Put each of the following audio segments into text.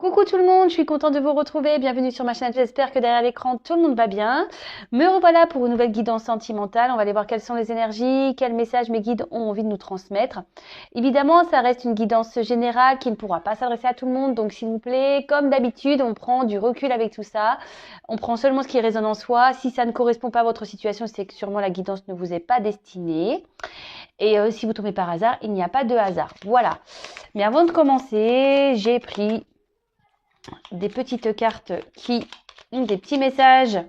Coucou tout le monde, je suis contente de vous retrouver. Bienvenue sur ma chaîne. J'espère que derrière l'écran, tout le monde va bien. Me revoilà pour une nouvelle guidance sentimentale. On va aller voir quelles sont les énergies, quels messages mes guides ont envie de nous transmettre. Évidemment, ça reste une guidance générale qui ne pourra pas s'adresser à tout le monde. Donc, s'il vous plaît, comme d'habitude, on prend du recul avec tout ça. On prend seulement ce qui résonne en soi. Si ça ne correspond pas à votre situation, c'est que sûrement la guidance ne vous est pas destinée. Et si vous tombez par hasard, il n'y a pas de hasard. Voilà. Mais avant de commencer, j'ai pris des petites cartes qui ont des petits messages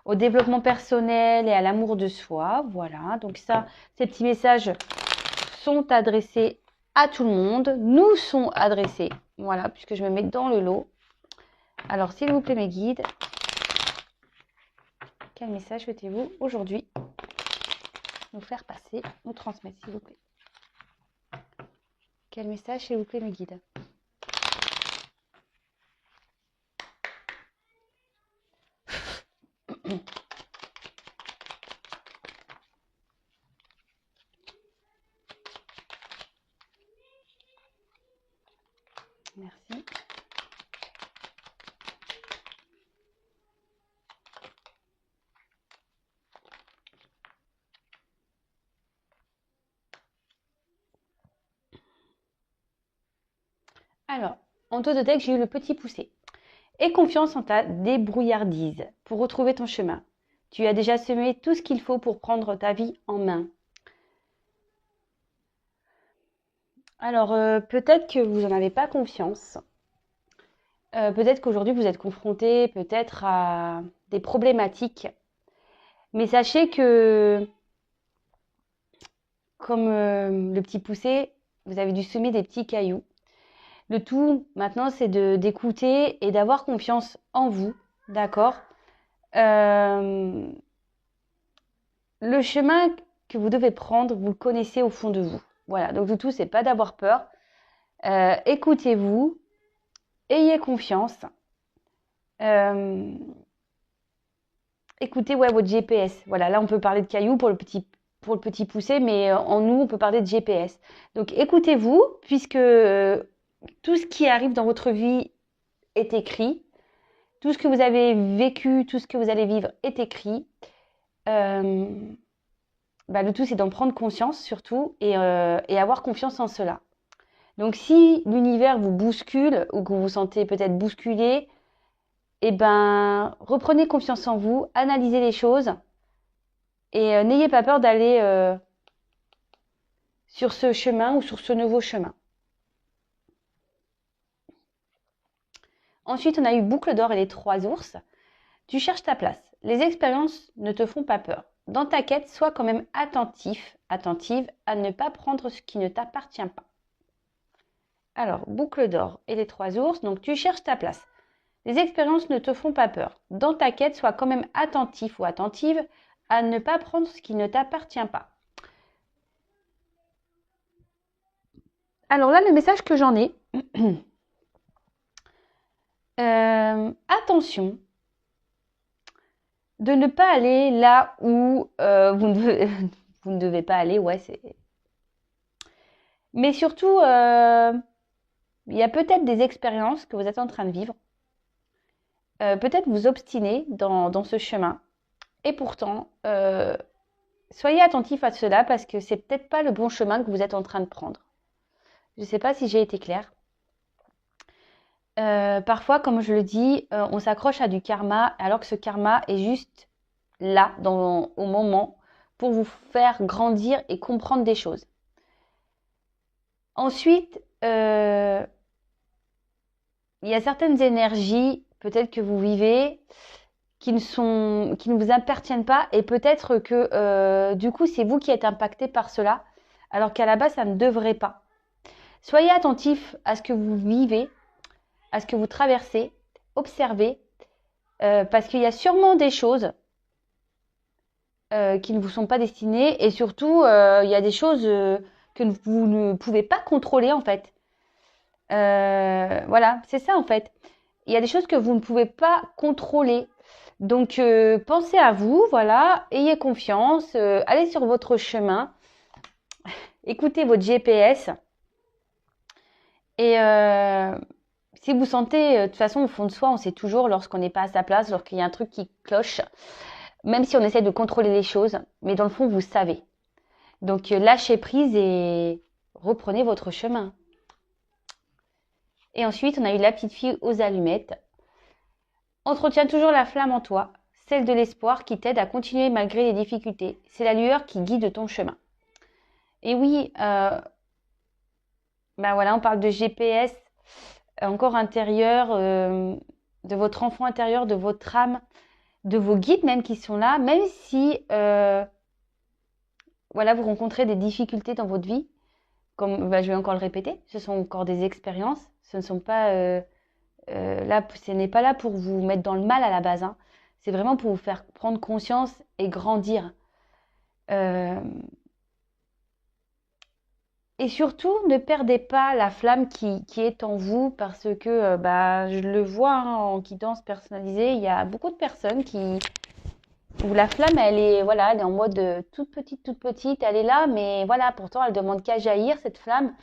au développement personnel et à l'amour de soi. Voilà, donc ça, ces petits messages sont adressés à tout le monde, nous sont adressés. Voilà, puisque je me mets dans le lot. Alors, s'il vous plaît, mes guides, quel message souhaitez-vous aujourd'hui nous faire passer, nous transmettre, s'il vous plaît? Quel message, s'il vous plaît, mes guides? Merci. Alors, en taux de deck, j'ai eu le petit poussé. Aie confiance en ta débrouillardise pour retrouver ton chemin. Tu as déjà semé tout ce qu'il faut pour prendre ta vie en main. Alors, peut-être que vous n'en avez pas confiance. Peut-être qu'aujourd'hui, vous êtes confronté peut-être à des problématiques. Mais sachez que, comme le petit poussé, vous avez dû semer des petits cailloux. Le tout, maintenant, c'est d'écouter et d'avoir confiance en vous, d'accord? Le chemin que vous devez prendre, vous le connaissez au fond de vous. Voilà, donc le tout, c'est pas d'avoir peur. Écoutez-vous, ayez confiance. Écoutez votre GPS. Voilà, là, on peut parler de cailloux pour le petit poussé, mais en nous, on peut parler de GPS. Donc, écoutez-vous, puisque tout ce qui arrive dans votre vie est écrit. Tout ce que vous avez vécu, tout ce que vous allez vivre est écrit. Le tout, c'est d'en prendre conscience surtout et avoir confiance en cela. Donc, si l'univers vous bouscule ou que vous vous sentez peut-être bousculé, reprenez confiance en vous, analysez les choses et n'ayez pas peur d'aller sur ce chemin ou sur ce nouveau chemin. Ensuite, on a eu Boucle d'or et les 3 ours. Tu cherches ta place. Les expériences ne te font pas peur. Dans ta quête, sois quand même attentive à ne pas prendre ce qui ne t'appartient pas. Alors, Boucle d'or et les 3 ours, donc tu cherches ta place. Les expériences ne te font pas peur. Dans ta quête, sois quand même attentif ou attentive à ne pas prendre ce qui ne t'appartient pas. Alors là, le message que j'en ai, attention de ne pas aller là où vous ne devez pas aller, ouais, c'est... Mais surtout, il y a peut-être des expériences que vous êtes en train de vivre. Peut-être vous obstiner dans ce chemin. Et pourtant, soyez attentif à cela parce que c'est peut-être pas le bon chemin que vous êtes en train de prendre. Je ne sais pas si j'ai été claire. Parfois, comme je le dis, on s'accroche à du karma alors que ce karma est juste là, au moment, pour vous faire grandir et comprendre des choses. Ensuite, il y a certaines énergies, peut-être que vous vivez, qui ne vous appartiennent pas et peut-être que du coup, c'est vous qui êtes impacté par cela, alors qu'à la base, ça ne devrait pas. Soyez attentif à ce que vous vivez, à ce que vous traversez, observez, parce qu'il y a sûrement des choses qui ne vous sont pas destinées et surtout, il y a des choses que vous ne pouvez pas contrôler en fait. Voilà, c'est ça en fait. Il y a des choses que vous ne pouvez pas contrôler. Donc, pensez à vous, voilà, ayez confiance, allez sur votre chemin, écoutez votre GPS et Si vous sentez, de toute façon, au fond de soi, on sait toujours lorsqu'on n'est pas à sa place, lorsqu'il y a un truc qui cloche, même si on essaie de contrôler les choses, mais dans le fond, vous savez. Donc, lâchez prise et reprenez votre chemin. Et ensuite, on a eu la petite fille aux allumettes. Entretiens toujours la flamme en toi, celle de l'espoir qui t'aide à continuer malgré les difficultés. C'est la lueur qui guide ton chemin. Et oui, ben voilà, on parle de GPS encore intérieur, de votre enfant intérieur, de votre âme, de vos guides même qui sont là, même si voilà, vous rencontrez des difficultés dans votre vie, comme je vais encore le répéter, ce sont encore des expériences, ce ne sont pas là, ce n'est pas là pour vous mettre dans le mal à la base, hein. C'est vraiment pour vous faire prendre conscience et grandir. Et surtout, ne perdez pas la flamme qui est en vous parce que je le vois hein, en guidance personnalisée, il y a beaucoup de personnes où la flamme, elle est, voilà, elle est en mode toute petite, elle est là, mais voilà, pourtant, elle demande qu'à jaillir, cette flamme.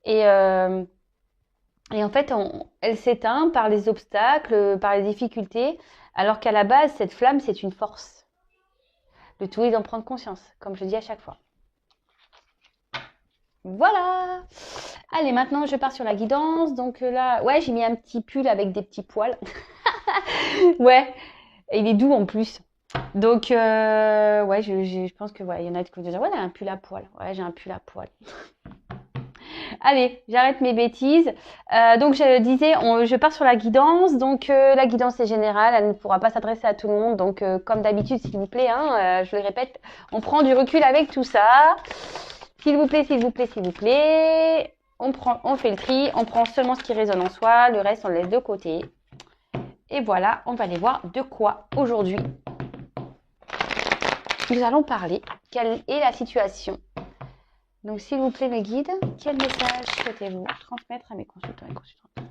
Et, et en fait, elle s'éteint par les obstacles, par les difficultés, alors qu'à la base, cette flamme, c'est une force. Le tout est d'en prendre conscience, comme je dis à chaque fois. Voilà. Allez, maintenant, je pars sur la guidance. Donc là, ouais, j'ai mis un petit pull avec des petits poils. Ouais, et il est doux en plus. Donc, ouais, je pense que ouais, il y en a qui vont dire, ouais, elle a un pull à poil. Ouais, j'ai un pull à poil. Allez, j'arrête mes bêtises. Donc, je disais, je pars sur la guidance. Donc, la guidance est générale, elle ne pourra pas s'adresser à tout le monde. Donc, comme d'habitude, s'il vous plaît, hein, je le répète, on prend du recul avec tout ça. S'il vous plaît, s'il vous plaît, s'il vous plaît. On fait le tri, on prend seulement ce qui résonne en soi, le reste, on le laisse de côté. Et voilà, on va aller voir de quoi aujourd'hui nous allons parler. Quelle est la situation? Donc, s'il vous plaît, mes guides, quel message souhaitez-vous transmettre à mes consultants et consultantes?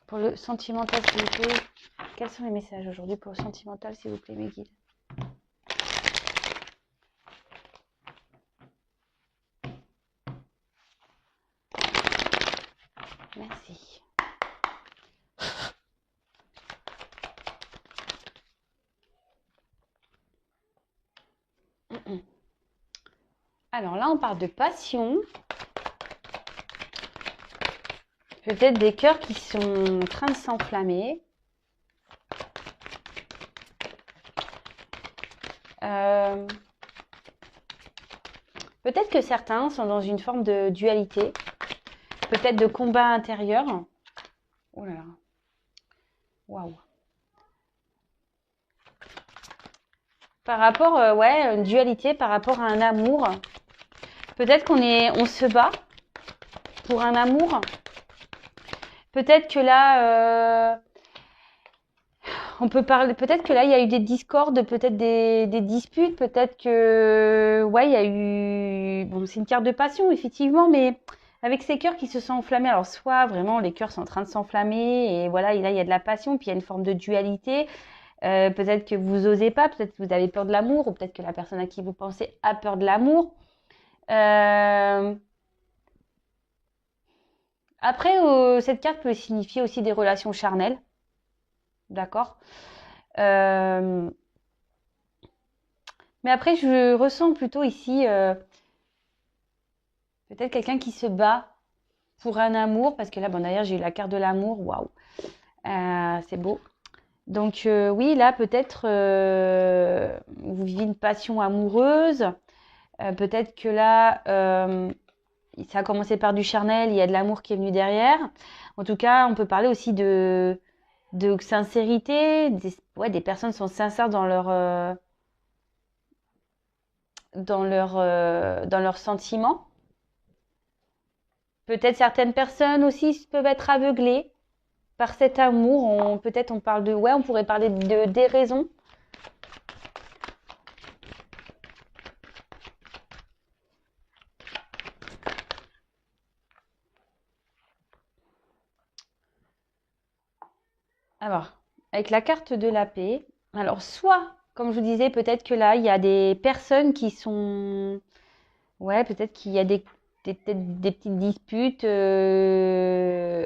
Pour le sentimental, s'il vous plaît, quels sont les messages aujourd'hui pour le sentimental, s'il vous plaît, mes guides? Merci. Alors là, on parle de passion. Peut-être des cœurs qui sont en train de s'enflammer. Peut-être que certains sont dans une forme de dualité. Peut-être de combat intérieur. Oh là là. Waouh. Par rapport, ouais, une dualité par rapport à un amour. Peut-être on se bat pour un amour. Peut-être que là, on peut parler. Peut-être que là, il y a eu des discordes, peut-être des disputes. Peut-être que, ouais, il y a eu. Bon, c'est une carte de passion, effectivement, mais avec ces cœurs qui se sont enflammés. Alors, soit vraiment les cœurs sont en train de s'enflammer et voilà, et là, il y a de la passion, puis il y a une forme de dualité. Peut-être que vous osez pas, peut-être que vous avez peur de l'amour, ou peut-être que la personne à qui vous pensez a peur de l'amour. Après, cette carte peut signifier aussi des relations charnelles, d'accord? Mais après, je ressens plutôt ici peut-être quelqu'un qui se bat pour un amour, parce que là, bon, d'ailleurs, j'ai eu la carte de l'amour, waouh, c'est beau. Donc oui, là, peut-être vous vivez une passion amoureuse. Peut-être que là, ça a commencé par du charnel, il y a de l'amour qui est venu derrière. En tout cas, on peut parler aussi de sincérité. Des personnes sont sincères dans leurs sentiments. Peut-être certaines personnes aussi peuvent être aveuglées par cet amour. Peut-être on parle de, ouais, on pourrait parler de déraison. Alors, avec la carte de la paix, alors soit, comme je vous disais, peut-être que là, il y a des personnes qui sont... Ouais, peut-être qu'il y a des peut-être des petites disputes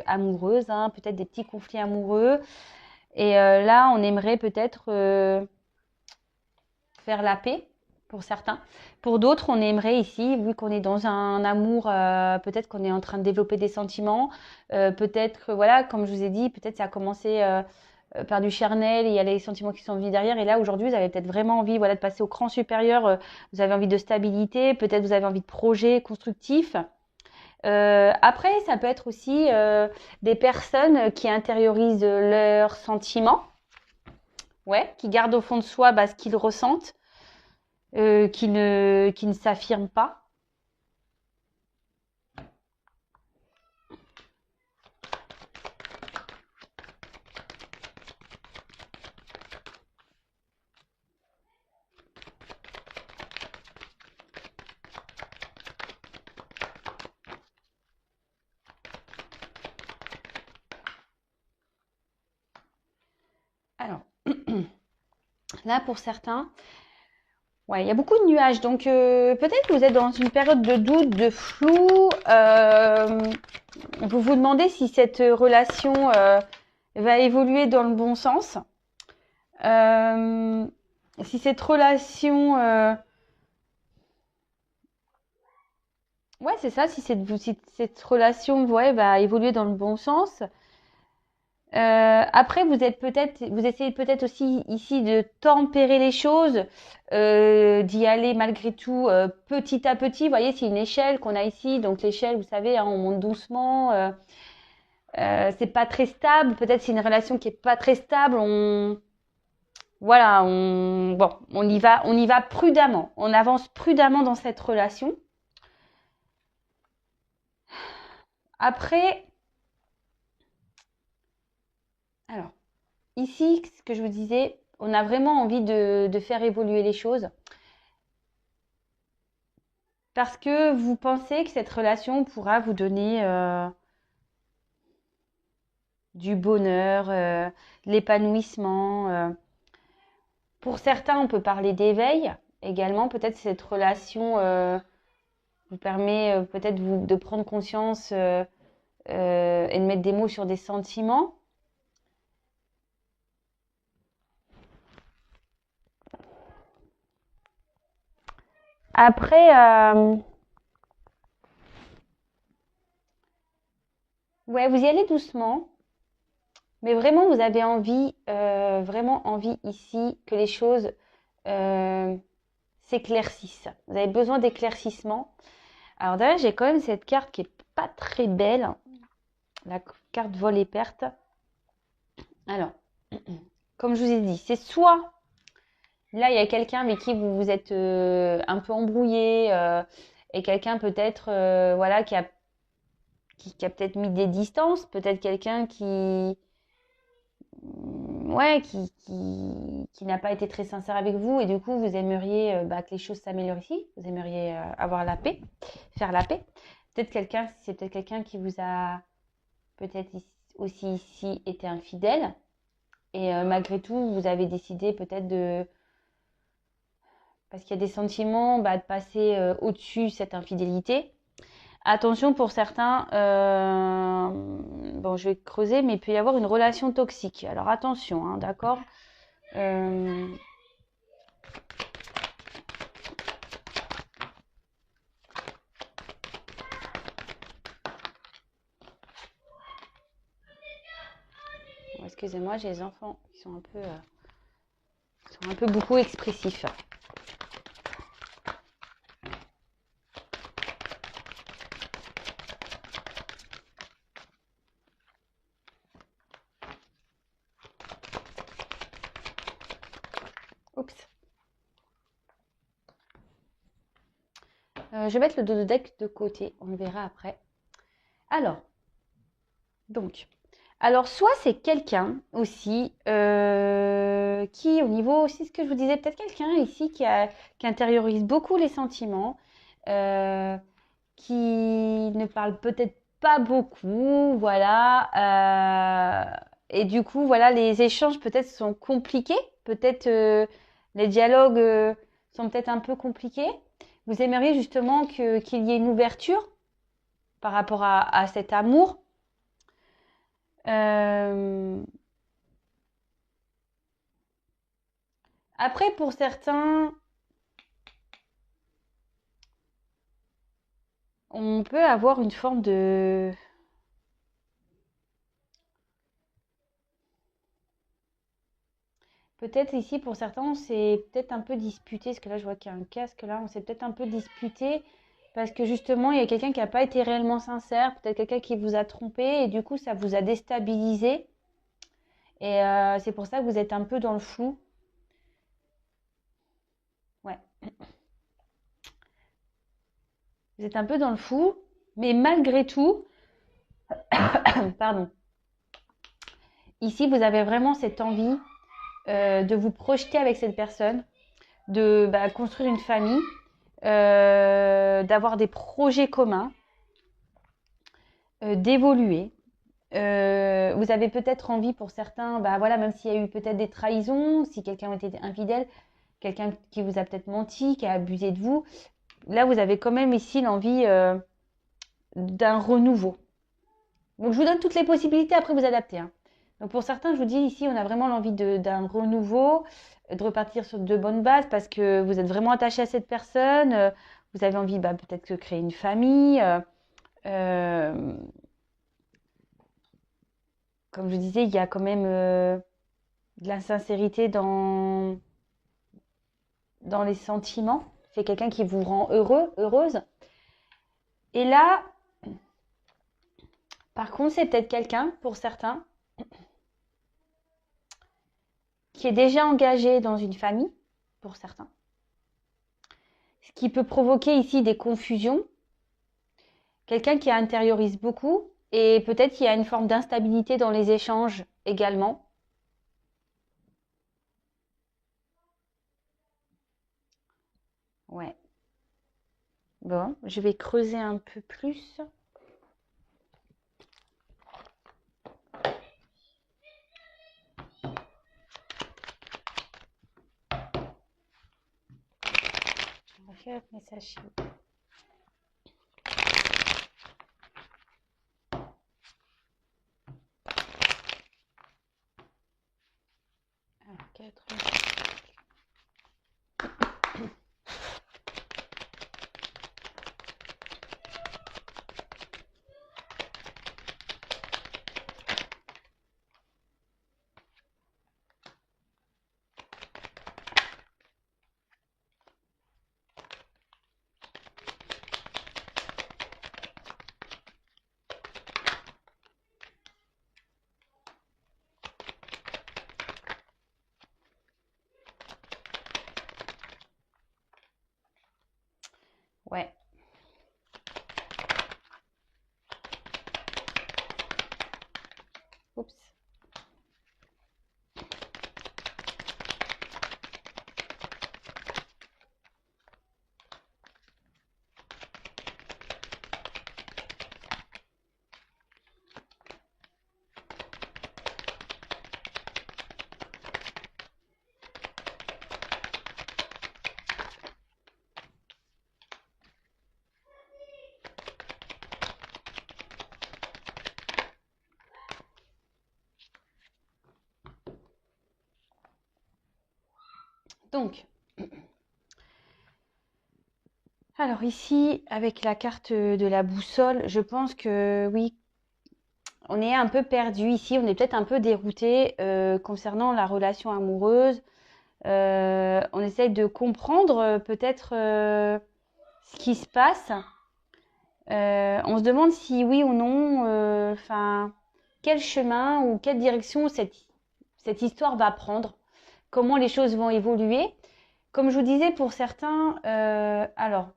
amoureuses, hein, peut-être des petits conflits amoureux. Et là, on aimerait peut-être faire la paix pour certains. Pour d'autres, on aimerait ici, vu qu'on est dans un amour, peut-être qu'on est en train de développer des sentiments, peut-être, voilà, comme je vous ai dit, peut-être ça a commencé par du charnel, et il y a les sentiments qui sont venus derrière, et là, aujourd'hui, vous avez peut-être vraiment envie, voilà, de passer au cran supérieur, vous avez envie de stabilité, peut-être vous avez envie de projets constructifs. Après, ça peut être aussi des personnes qui intériorisent leurs sentiments, ouais, qui gardent au fond de soi ce qu'ils ressentent, qui ne s'affirment pas. Alors, là, pour certains, ouais, il y a beaucoup de nuages. Donc, peut-être que vous êtes dans une période de doute, de flou. Vous vous demandez si cette relation va évoluer dans le bon sens. Si cette relation... ouais, c'est ça. Si cette relation va évoluer dans le bon sens. Après, vous essayez peut-être aussi ici de tempérer les choses, d'y aller malgré tout petit à petit. Vous voyez, c'est une échelle qu'on a ici. Donc l'échelle, vous savez, hein, on monte doucement. C'est pas très stable. Peut-être c'est une relation qui est pas très stable. Voilà, on y va prudemment. On avance prudemment dans cette relation. Après, alors. Ici, ce que je vous disais, on a vraiment envie de faire évoluer les choses parce que vous pensez que cette relation pourra vous donner du bonheur, de l'épanouissement. Pour certains, on peut parler d'éveil également. Peut-être cette relation vous permet peut-être de prendre conscience et de mettre des mots sur des sentiments. Après, ouais, vous y allez doucement, mais vraiment, vous avez envie, vraiment envie ici que les choses s'éclaircissent. Vous avez besoin d'éclaircissement. Alors d'ailleurs, j'ai quand même cette carte qui est pas très belle, la carte vol et perte. Alors, comme je vous ai dit, c'est soit là, il y a quelqu'un avec qui vous vous êtes un peu embrouillé et quelqu'un peut-être voilà qui a peut-être mis des distances, peut-être quelqu'un ouais qui n'a pas été très sincère avec vous et du coup vous aimeriez que les choses s'améliorent ici, vous aimeriez avoir la paix, faire la paix. C'est peut-être quelqu'un qui vous a peut-être aussi ici été infidèle et malgré tout vous avez décidé peut-être parce qu'il y a des sentiments de passer au-dessus cette infidélité. Attention pour certains, bon je vais creuser, mais il peut y avoir une relation toxique. Alors attention, hein, d'accord. Excusez-moi, j'ai les enfants qui sont un peu beaucoup expressifs. Oups. Je vais mettre le dos de deck de côté, on le verra après. Alors, soit c'est quelqu'un aussi qui, au niveau, c'est ce que je vous disais, peut-être quelqu'un ici qui intériorise beaucoup les sentiments, qui ne parle peut-être pas beaucoup, voilà. Et du coup, voilà, les échanges peut-être sont compliqués, peut-être les dialogues sont peut-être un peu compliqués. Vous aimeriez justement qu'il y ait une ouverture par rapport à cet amour. Après, pour certains, on peut avoir une forme de... Peut-être ici, pour certains, on s'est peut-être un peu disputé, parce que là, je vois qu'il y a un casque, là, on s'est peut-être un peu disputé, parce que justement, il y a quelqu'un qui n'a pas été réellement sincère, peut-être quelqu'un qui vous a trompé, et du coup, ça vous a déstabilisé. Et c'est pour ça que vous êtes un peu dans le flou. Ouais, vous êtes un peu dans le flou, mais malgré tout, pardon, ici, vous avez vraiment cette envie de vous projeter avec cette personne, de construire une famille, d'avoir des projets communs, d'évoluer. Vous avez peut-être envie pour certains, voilà, même s'il y a eu peut-être des trahisons, si quelqu'un a été infidèle, quelqu'un qui vous a peut-être menti, qui a abusé de vous, là vous avez quand même ici l'envie d'un renouveau. Donc je vous donne toutes les possibilités, après vous adaptez. Hein. Donc pour certains, je vous dis ici, on a vraiment l'envie d'un renouveau, de repartir sur de bonnes bases parce que vous êtes vraiment attaché à cette personne, vous avez envie peut-être de créer une famille. Comme je disais, il y a quand même de la sincérité dans les sentiments. C'est quelqu'un qui vous rend heureux, heureuse. Et là, par contre, c'est peut-être quelqu'un, pour certains, qui est déjà engagé dans une famille, pour certains. Ce qui peut provoquer ici des confusions. Quelqu'un qui intériorise beaucoup et peut-être qu'il y a une forme d'instabilité dans les échanges également. Ouais. Bon, je vais creuser un peu plus. On va faire un message. Alors, 4. Ouais. Oups. Donc, alors ici, avec la carte de la boussole, je pense que oui, on est un peu perdu ici, on est peut-être un peu dérouté concernant la relation amoureuse. On essaye de comprendre peut-être ce qui se passe. On se demande si oui ou non, quel chemin ou quelle direction cette histoire va prendre, comment les choses vont évoluer. Comme je vous disais, pour certains, alors,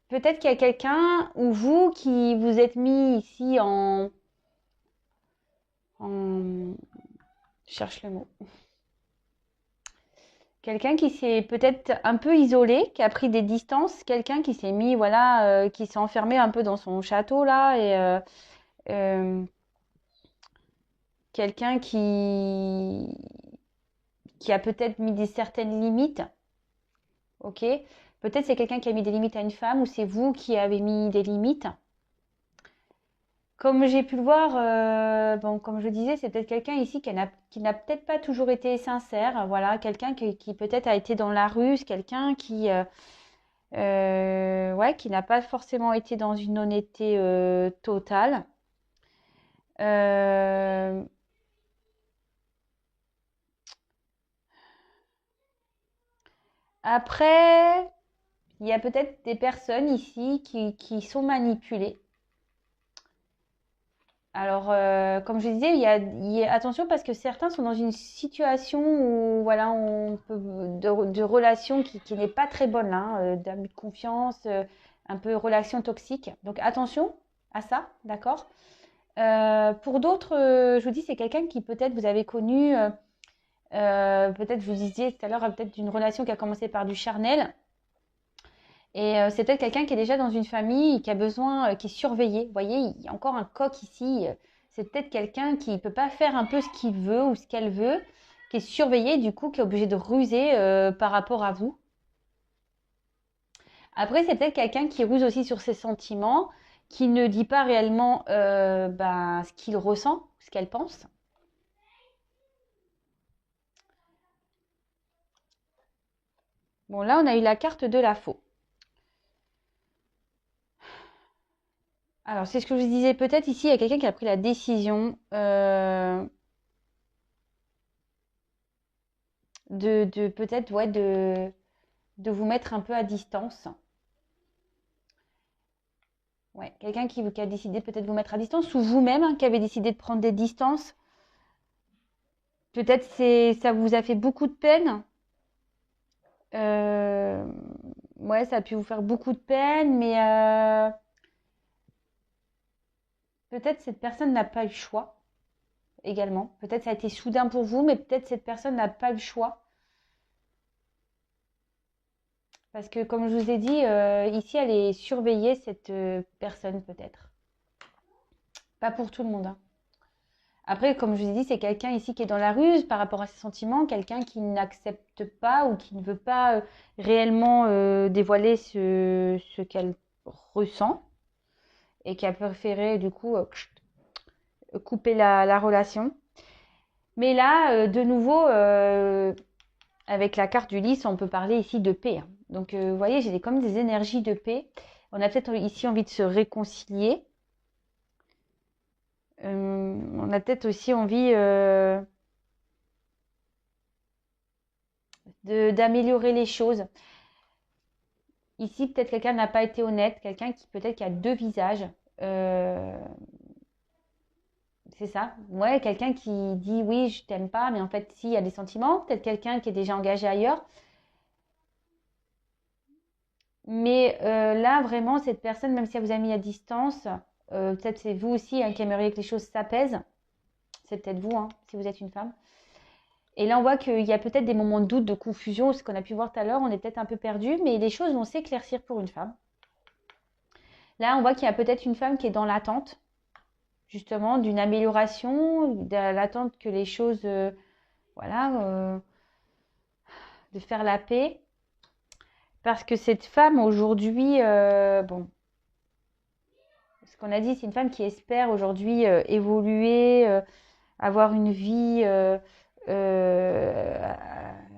peut-être qu'il y a quelqu'un ou vous qui vous êtes mis ici je cherche le mot. Quelqu'un qui s'est peut-être un peu isolé, qui a pris des distances, quelqu'un qui s'est mis, voilà, qui s'est enfermé un peu dans son château là, et quelqu'un qui a peut-être mis des certaines limites, ok? Peut-être c'est quelqu'un qui a mis des limites à une femme ou c'est vous qui avez mis des limites. Comme j'ai pu le voir, bon, comme je disais, c'est peut-être quelqu'un ici qui n'a peut-être pas toujours été sincère. Voilà, quelqu'un qui peut-être a été dans la ruse, quelqu'un ouais, qui n'a pas forcément été dans une honnêteté totale. Euh, Après, il y a peut-être des personnes ici qui sont manipulées. Alors, comme je disais, attention parce que certains sont dans une situation où, voilà, de relation qui n'est pas très bonne, là, hein, d'abus de confiance, un peu relation toxique. Donc, attention à ça, d'accord? Pour d'autres, je vous dis, c'est quelqu'un qui peut-être vous avez connu, peut-être vous disiez tout à l'heure, peut-être d'une relation qui a commencé par du charnel. Et c'est peut-être quelqu'un qui est déjà dans une famille, qui a besoin, qui est surveillé. Vous voyez, il y a encore un coq ici. C'est peut-être quelqu'un qui ne peut pas faire un peu ce qu'il veut ou ce qu'elle veut, qui est surveillé, du coup, qui est obligé de ruser par rapport à vous. Après, c'est peut-être quelqu'un qui ruse aussi sur ses sentiments, qui ne dit pas réellement ben, ce qu'il ressent, ce qu'elle pense. Bon, là, on a eu la carte de la faux. Alors, c'est ce que je vous disais. Peut-être ici, il y a quelqu'un qui a pris la décision de peut-être, ouais, de vous mettre un peu à distance. Ouais, quelqu'un qui a décidé peut-être de vous mettre à distance ou vous-même hein, qui avez décidé de prendre des distances. Peut-être ça vous a fait beaucoup de peine. Euh, ouais, ça a pu vous faire beaucoup de peine, mais peut-être cette personne n'a pas eu le choix également. Peut-être ça a été soudain pour vous, mais peut-être cette personne n'a pas eu le choix. Parce que comme je vous ai dit, ici, elle est surveillée, cette personne peut-être. Pas pour tout le monde, hein. Après, comme je vous ai dit, c'est quelqu'un ici qui est dans la ruse par rapport à ses sentiments, quelqu'un qui n'accepte pas ou qui ne veut pas réellement dévoiler ce qu'elle ressent et qui a préféré du coup couper la relation. Mais là, de nouveau, avec la carte du lys, on peut parler ici de paix, hein. Donc, vous voyez, j'ai comme des énergies de paix. On a peut-être ici envie de se réconcilier. On a peut-être aussi envie d'améliorer les choses. Ici, peut-être quelqu'un n'a pas été honnête, quelqu'un qui peut-être qui a deux visages. Euh, c'est ça. Ouais, quelqu'un qui dit oui, je t'aime pas, mais en fait, si, il y a des sentiments. Peut-être quelqu'un qui est déjà engagé ailleurs. Mais là, vraiment, cette personne, même si elle vous a mis à distance, peut-être c'est vous aussi hein, qui aimeriez que les choses s'apaisent. C'est peut-être vous, hein, si vous êtes une femme. Et là, on voit qu'il y a peut-être des moments de doute, de confusion, ce qu'on a pu voir tout à l'heure, on est peut-être un peu perdu, mais les choses vont s'éclaircir pour une femme. Là, on voit qu'il y a peut-être une femme qui est dans l'attente, justement, d'une amélioration, de l'attente que les choses, voilà, de faire la paix. Parce que cette femme, aujourd'hui, bon, ce qu'on a dit, c'est une femme qui espère aujourd'hui évoluer, avoir une vie euh,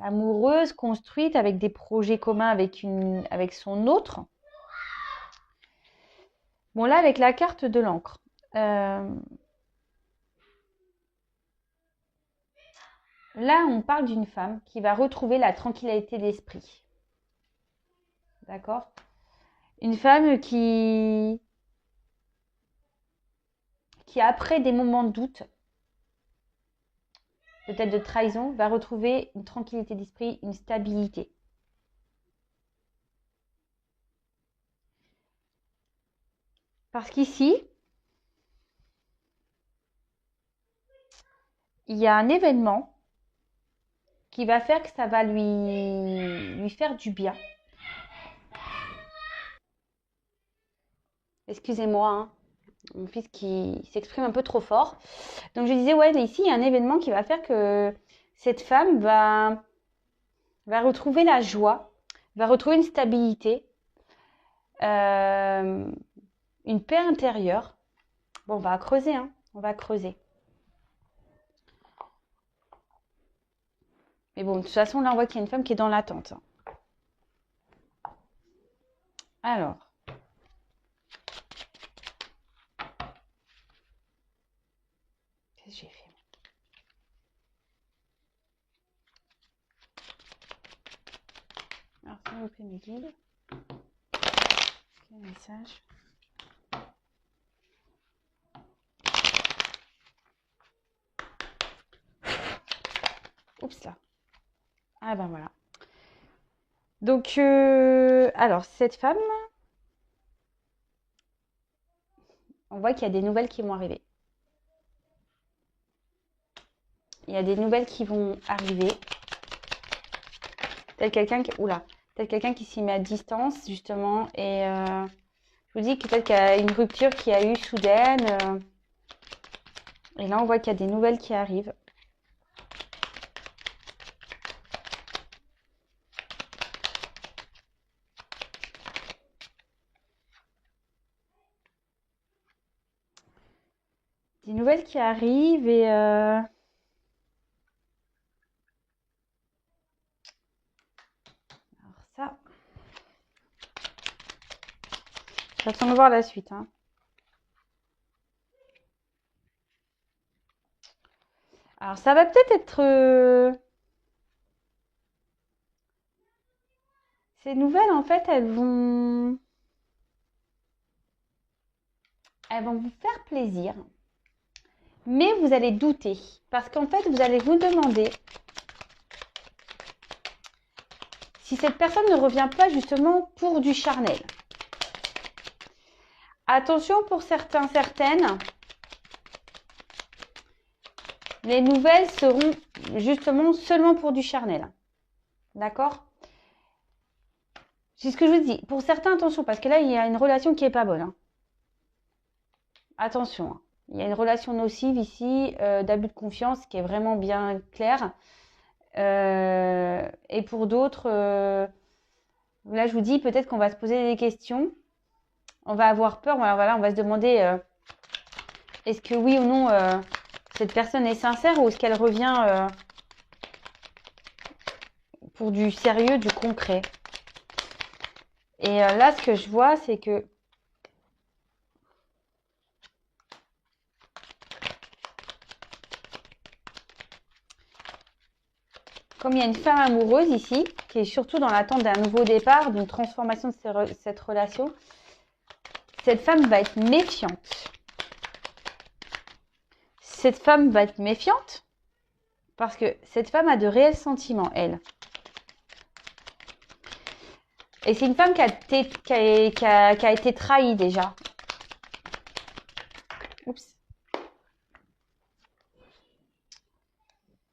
amoureuse, construite, avec des projets communs avec son autre. Bon, là, avec la carte de l'encre. Là, on parle d'une femme qui va retrouver la tranquillité d'esprit. D'accord? Une femme qui, après des moments de doute, peut-être de trahison, va retrouver une tranquillité d'esprit, une stabilité. Parce qu'ici, il y a un événement qui va faire que ça va lui faire du bien. Excusez-moi, hein, mon fils qui s'exprime un peu trop fort. Donc je disais, ouais, ici, il y a un événement qui va faire que cette femme va retrouver la joie, va retrouver une stabilité, une paix intérieure. Bon, on va creuser, hein. On va creuser. Mais bon, de toute façon, là, on voit qu'il y a une femme qui est dans l'attente. Alors. Qu'est-ce que j'ai fait? Alors, s'il vous plaît, mes guides. Quel message? Oups là. Ah ben voilà. Donc, alors, cette femme, on voit qu'il y a des nouvelles qui vont arriver. Il y a des nouvelles qui vont arriver. Tel quelqu'un qui... Oula. Tel quelqu'un qui s'y met à distance, justement. Et je vous dis que peut-être qu'il y a une rupture qui a eu soudaine. Et là, on voit qu'il y a des nouvelles qui arrivent. Des nouvelles qui arrivent et... Alors ça... J'attends de voir la suite, hein. Alors, ça va peut-être être... Ces nouvelles, en fait, elles vont vous faire plaisir. Mais vous allez douter. Parce qu'en fait, vous allez vous demander si cette personne ne revient pas justement pour du charnel. Attention pour certains, certaines. Les nouvelles seront justement seulement pour du charnel. D'accord? C'est ce que je vous dis. Pour certains, attention, parce que là, il y a une relation qui n'est pas bonne. Hein. Attention. Hein. Il y a une relation nocive ici, d'abus de confiance, qui est vraiment bien claire. Et pour d'autres, là, je vous dis, peut-être qu'on va se poser des questions. On va avoir peur. Voilà, on va se demander, est-ce que oui ou non, cette personne est sincère ou est-ce qu'elle revient pour du sérieux, du concret. Et là, ce que je vois, c'est que comme il y a une femme amoureuse ici, qui est surtout dans l'attente d'un nouveau départ, d'une transformation de cette relation, cette femme va être méfiante. Cette femme va être méfiante parce que cette femme a de réels sentiments, elle. Et c'est une femme qui a été trahie déjà. Oups.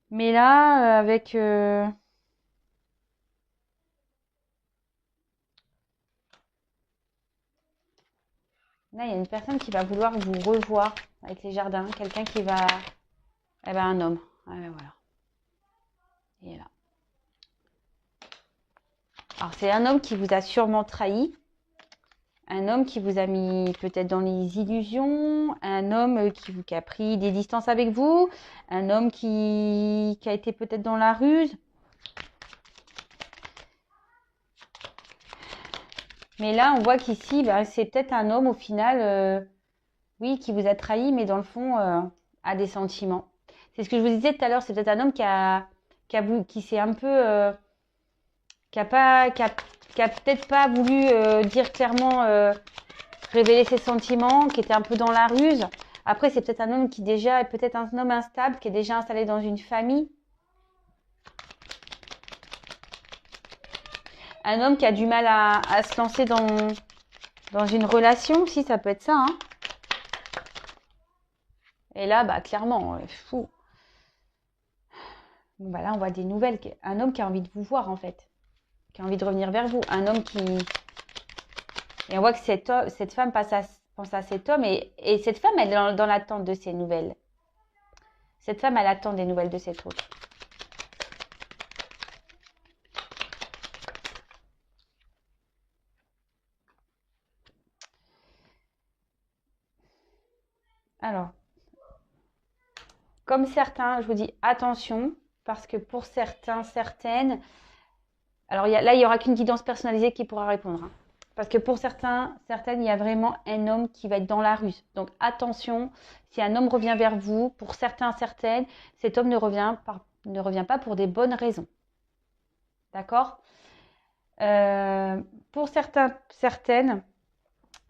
Mais là, avec... Là, il y a une personne qui va vouloir vous revoir avec les jardins. Quelqu'un qui va... Eh ben, un homme. Ah ben voilà. Il est là. Alors, c'est un homme qui vous a sûrement trahi. Un homme qui vous a mis peut-être dans les illusions. Un homme qui a pris des distances avec vous. Un homme qui a été peut-être dans la ruse. Mais là, on voit qu'ici, ben, c'est peut-être un homme au final, oui, qui vous a trahi, mais dans le fond, a des sentiments. C'est ce que je vous disais tout à l'heure, c'est peut-être un homme qui s'est un peu, qui a peut-être pas voulu dire clairement, révéler ses sentiments, qui était un peu dans la ruse. Après, c'est peut-être un homme qui déjà est peut-être un homme instable, qui est déjà installé dans une famille. Un homme qui a du mal à se lancer dans une relation aussi, ça peut être ça. Hein. Et là, bah, clairement, fou. Bon, bah là, on voit des nouvelles. Un homme qui a envie de vous voir, en fait. Qui a envie de revenir vers vous. Un homme qui... Et on voit que cette femme pense à cet homme. Et cette femme, elle est dans l'attente de ces nouvelles. Cette femme, elle attend des nouvelles de cet autre. comme certains, je vous dis attention, parce que pour certains, certaines, alors là, il n'y aura qu'une guidance personnalisée qui pourra répondre, hein. Parce que pour certains, certaines, il y a vraiment un homme qui va être dans la ruse. Donc attention, si un homme revient vers vous, pour certains, certaines, cet homme ne revient pas pour des bonnes raisons. D'accord? Pour certains, certaines,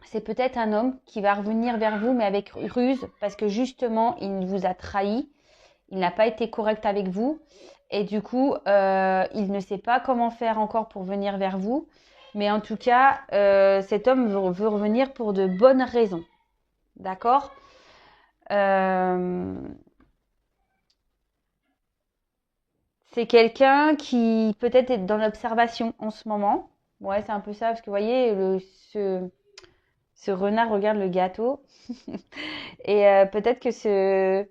c'est peut-être un homme qui va revenir vers vous, mais avec ruse, parce que justement, il vous a trahi, il n'a pas été correct avec vous, et du coup, il ne sait pas comment faire encore pour venir vers vous. Mais en tout cas, cet homme veut revenir pour de bonnes raisons. D'accord? C'est quelqu'un qui peut-être est dans l'observation en ce moment. Ouais, c'est un peu ça, parce que vous voyez, ce renard regarde le gâteau. Et peut-être que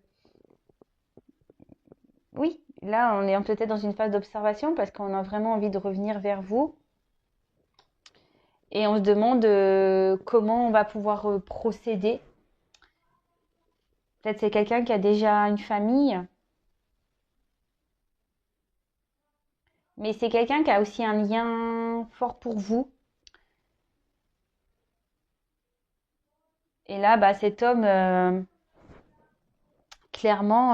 Oui, là, on est peut-être dans une phase d'observation parce qu'on a vraiment envie de revenir vers vous. Et on se demande comment on va pouvoir procéder. Peut-être c'est quelqu'un qui a déjà une famille, mais c'est quelqu'un qui a aussi un lien fort pour vous. Et là, bah, cet homme, clairement,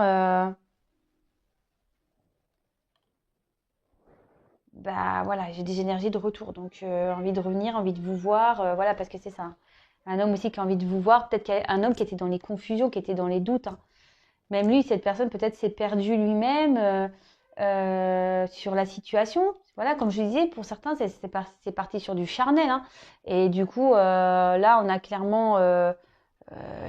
bah voilà, j'ai des énergies de retour. Donc, envie de revenir, envie de vous voir, voilà, parce que c'est ça. Un homme aussi qui a envie de vous voir, peut-être qu'un homme qui était dans les confusions, qui était dans les doutes, hein. Même lui, cette personne peut-être s'est perdu lui-même sur la situation. Voilà, comme je disais, pour certains, c'est parti sur du charnel, hein. Et du coup, là, on a clairement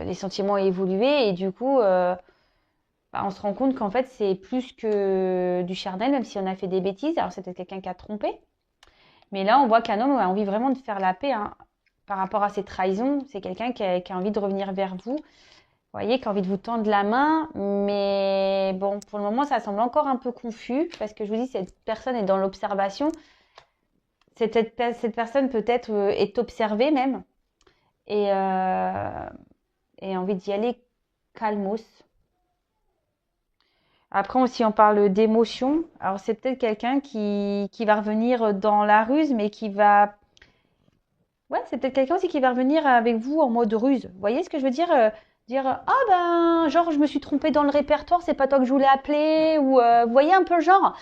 les sentiments ont évolué et du coup, bah, on se rend compte qu'en fait, c'est plus que du charnel, même si on a fait des bêtises. Alors, c'est peut-être quelqu'un qui a trompé. Mais là, on voit qu'un homme a envie vraiment de faire la paix, hein, par rapport à ses trahisons. C'est quelqu'un qui a envie de revenir vers vous. Vous voyez, qui a envie de vous tendre la main, mais bon, pour le moment, ça semble encore un peu confus, parce que je vous dis, cette personne est dans l'observation. Cette personne peut-être est observée même, et, et a envie d'y aller calmos. Après, aussi, on parle d'émotion. Alors, c'est peut-être quelqu'un qui va revenir dans la ruse, mais qui va... Ouais, c'est peut-être quelqu'un aussi qui va revenir avec vous en mode ruse. Vous voyez ce que je veux dire? Dire, ah ben, genre, je me suis trompée dans le répertoire, c'est pas toi que je voulais appeler, ou vous voyez un peu le genre,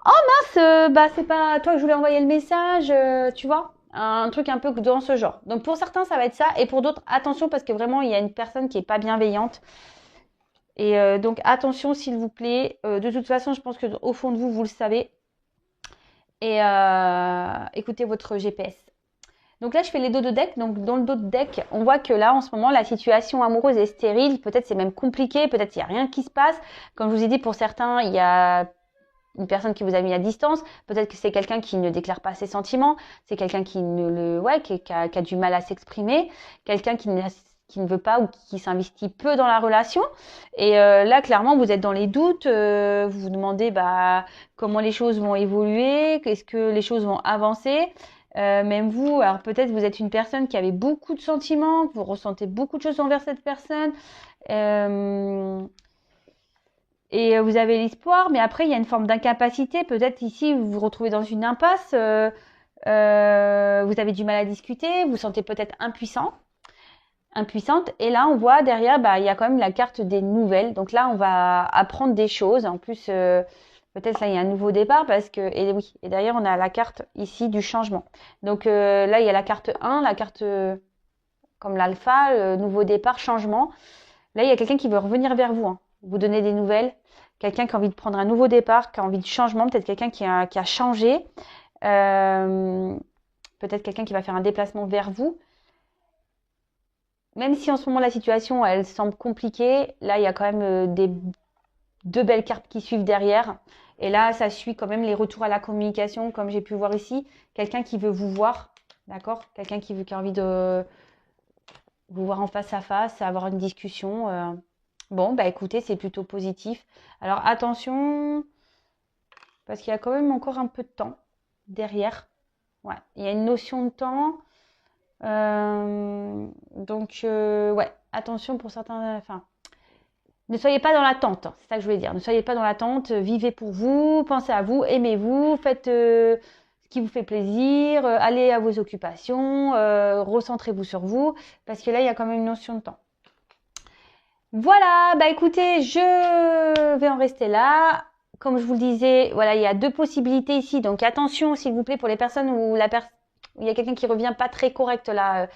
oh mince, bah c'est pas toi que je voulais envoyer le message, tu vois? Un truc un peu dans ce genre. Donc pour certains, ça va être ça, et pour d'autres, attention, parce que vraiment, il y a une personne qui est pas bienveillante. Et donc attention, s'il vous plaît. De toute façon, je pense que au fond de vous, vous le savez. Et écoutez votre GPS. Donc là, je fais les dos de deck. Donc dans le dos de deck, on voit que là, en ce moment, la situation amoureuse est stérile. Peut-être c'est même compliqué. Peut-être il n'y a rien qui se passe. Comme je vous ai dit, pour certains, il y a une personne qui vous a mis à distance. Peut-être que c'est quelqu'un qui ne déclare pas ses sentiments. C'est quelqu'un qui a du mal à s'exprimer. Quelqu'un qui ne veut pas ou qui s'investit peu dans la relation. Et là, clairement, vous êtes dans les doutes. Vous vous demandez comment les choses vont évoluer. Est-ce que les choses vont avancer? Même vous, alors peut-être vous êtes une personne qui avait beaucoup de sentiments, que vous ressentez beaucoup de choses envers cette personne, et vous avez l'espoir, mais après il y a une forme d'incapacité. Peut-être ici vous vous retrouvez dans une impasse, vous avez du mal à discuter, vous vous sentez peut-être impuissante. Et là on voit derrière, il y a quand même la carte des nouvelles. Donc là on va apprendre des choses. En plus, peut-être là, il y a un nouveau départ parce que, et oui, et derrière, on a la carte ici du changement. Donc là, il y a la carte 1, la carte comme l'alpha, nouveau départ, changement. Là, il y a quelqu'un qui veut revenir vers vous, hein, vous donner des nouvelles. Quelqu'un qui a envie de prendre un nouveau départ, qui a envie de changement, peut-être quelqu'un qui a changé. Peut-être quelqu'un qui va faire un déplacement vers vous. Même si en ce moment, la situation, elle semble compliquée, là, il y a quand même deux belles cartes qui suivent derrière. Et là, ça suit quand même les retours à la communication, comme j'ai pu voir ici. Quelqu'un qui veut vous voir, d'accord? Quelqu'un qui a envie de vous voir en face à face, avoir une discussion. Bon, écoutez, c'est plutôt positif. Alors attention, parce qu'il y a quand même encore un peu de temps derrière. Ouais, il y a une notion de temps. Donc, ouais, attention pour certains. Enfin, Ne soyez pas dans l'attente, c'est ça que je voulais dire. Ne soyez pas dans l'attente, vivez pour vous, pensez à vous, aimez-vous, faites ce qui vous fait plaisir, allez à vos occupations, recentrez-vous sur vous, parce que là, il y a quand même une notion de temps. Voilà, bah écoutez, je vais en rester là. Comme je vous le disais, voilà, il y a deux possibilités ici, donc attention s'il vous plaît pour les personnes où il y a quelqu'un qui revient pas très correct là.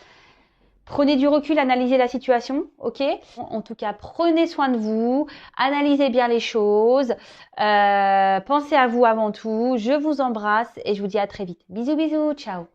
Prenez du recul, analysez la situation, ok? En tout cas, prenez soin de vous, analysez bien les choses, pensez à vous avant tout. Je vous embrasse et je vous dis à très vite. Bisous, bisous, ciao!